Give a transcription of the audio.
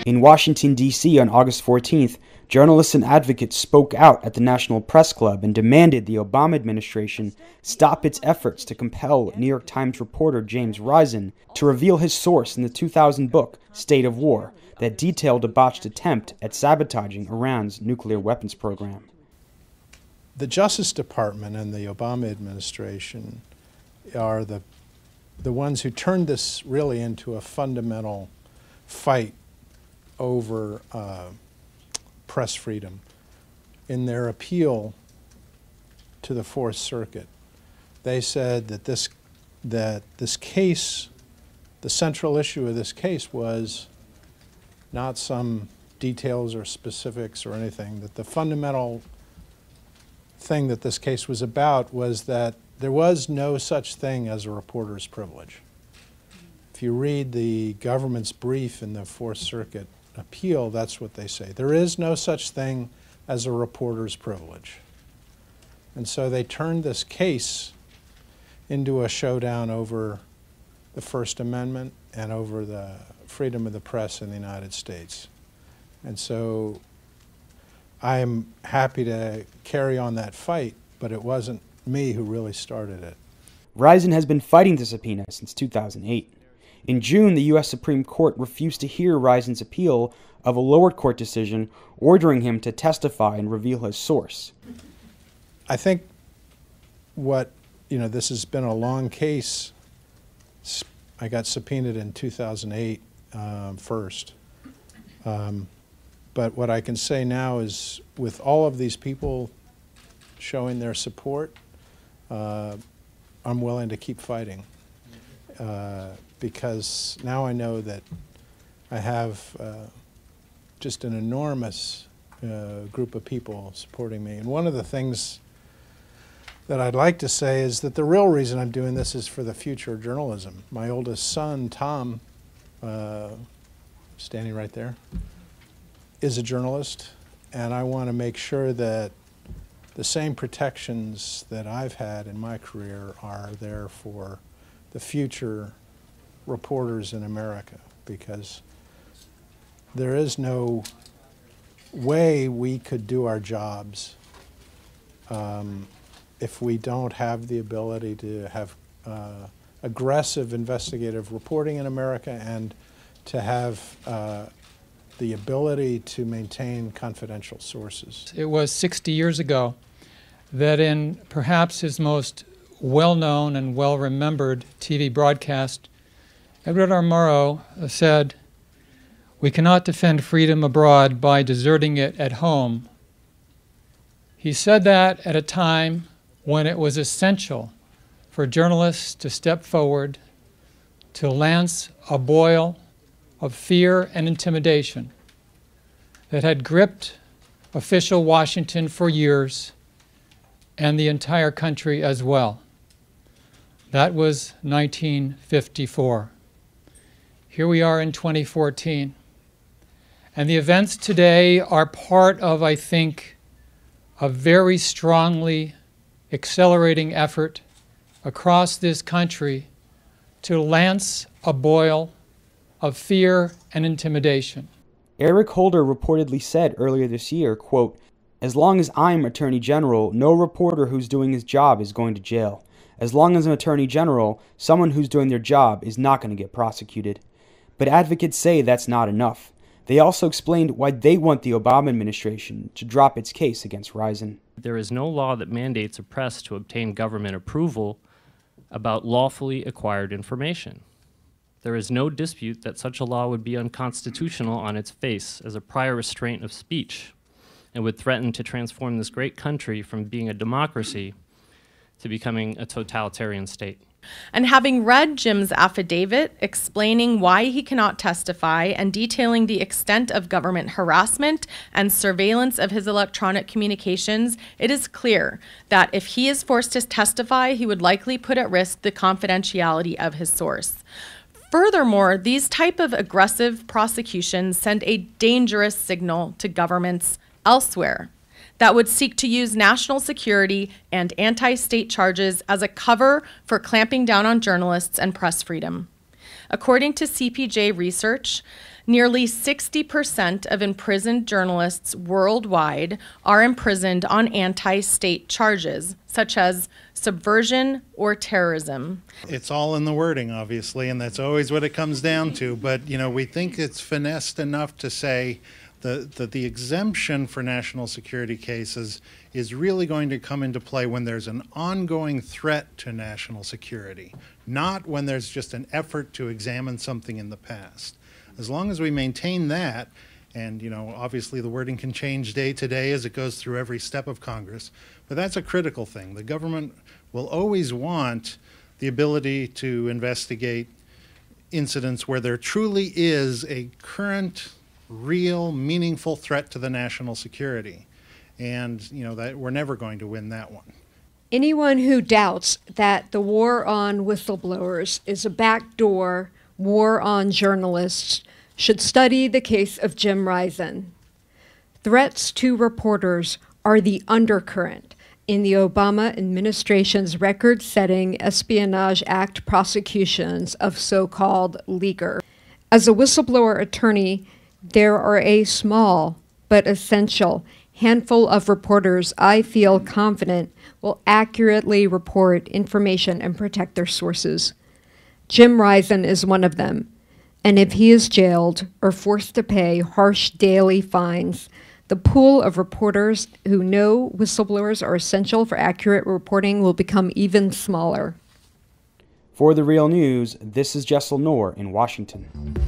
In Washington, D.C. on August 14th, journalists and advocates spoke out at the National Press Club and demanded the Obama administration stop its efforts to compel New York Times reporter James Risen to reveal his source in the 2000 book, State of War, that detailed a botched attempt at sabotaging Iran's nuclear weapons program. The Justice Department and the Obama administration are the ones who turned this really into a fundamental fight over press freedom. In their appeal to the Fourth Circuit, they said that this case, the central issue of this case was not some details or specifics or anything, that the fundamental thing that this case was about was that there was no such thing as a reporter's privilege. If you read the government's brief in the Fourth Circuit appeal, that's what they say. There is no such thing as a reporter's privilege. And so they turned this case into a showdown over the First Amendment and over the freedom of the press in the United States. And so I am happy to carry on that fight, but it wasn't me who really started it. Risen has been fighting the subpoena since 2008. In June, the U.S. Supreme Court refused to hear Risen's appeal of a lower court decision ordering him to testify and reveal his source. I think this has been a long case. I got subpoenaed in 2008 first. But what I can say now is, with all of these people showing their support, I'm willing to keep fighting. Because now I know that I have just an enormous group of people supporting me. And one of the things that I'd like to say is that the real reason I'm doing this is for the future of journalism. My oldest son, Tom, standing right there, is a journalist, and I want to make sure that the same protections that I've had in my career are there for the future reporters in America, because there is no way we could do our jobs if we don't have the ability to have aggressive investigative reporting in America and to have the ability to maintain confidential sources. It was 60 years ago that in perhaps his most well-known and well-remembered TV broadcast, Edward R. Murrow said, "We cannot defend freedom abroad by deserting it at home." He said that at a time when it was essential for journalists to step forward, to lance a boil of fear and intimidation that had gripped official Washington for years and the entire country as well. That was 1954. Here we are in 2014. And the events today are part of, I think, a very strongly accelerating effort across this country to lance a boil of fear and intimidation. Eric Holder reportedly said earlier this year, quote, "As long as I'm Attorney General, no reporter who's doing his job is going to jail. As long as I'm Attorney General, someone who's doing their job is not going to get prosecuted." But advocates say that's not enough. They also explained why they want the Obama administration to drop its case against Risen. There is no law that mandates a press to obtain government approval about lawfully acquired information. There is no dispute that such a law would be unconstitutional on its face as a prior restraint of speech and would threaten to transform this great country from being a democracy to becoming a totalitarian state. And having read Jim's affidavit explaining why he cannot testify and detailing the extent of government harassment and surveillance of his electronic communications, it is clear that if he is forced to testify, he would likely put at risk the confidentiality of his source. Furthermore, these type of aggressive prosecutions send a dangerous signal to governments elsewhere that would seek to use national security and anti-state charges as a cover for clamping down on journalists and press freedom. According to CPJ research, Nearly 60% of imprisoned journalists worldwide are imprisoned on anti-state charges, such as subversion or terrorism. It's all in the wording, obviously, and that's always what it comes down to. But, you know, we think it's finessed enough to say that the exemption for national security cases is really going to come into play when there's an ongoing threat to national security, not when there's just an effort to examine something in the past. As long as we maintain that, and, you know, obviously the wording can change day to day as it goes through every step of Congress, but that's a critical thing. The government will always want the ability to investigate incidents where there truly is a current, real, meaningful threat to the national security. And, you know, that we're never going to win that one. Anyone who doubts that the war on whistleblowers is a backdoor war on journalists should study the case of Jim Risen. Threats to reporters are the undercurrent in the Obama administration's record-setting Espionage Act prosecutions of so-called leaker. As a whistleblower attorney, there are a small but essential handful of reporters I feel confident will accurately report information and protect their sources. Jim Risen is one of them, and if he is jailed or forced to pay harsh daily fines, the pool of reporters who know whistleblowers are essential for accurate reporting will become even smaller. For The Real News, this is Jessel Noor in Washington.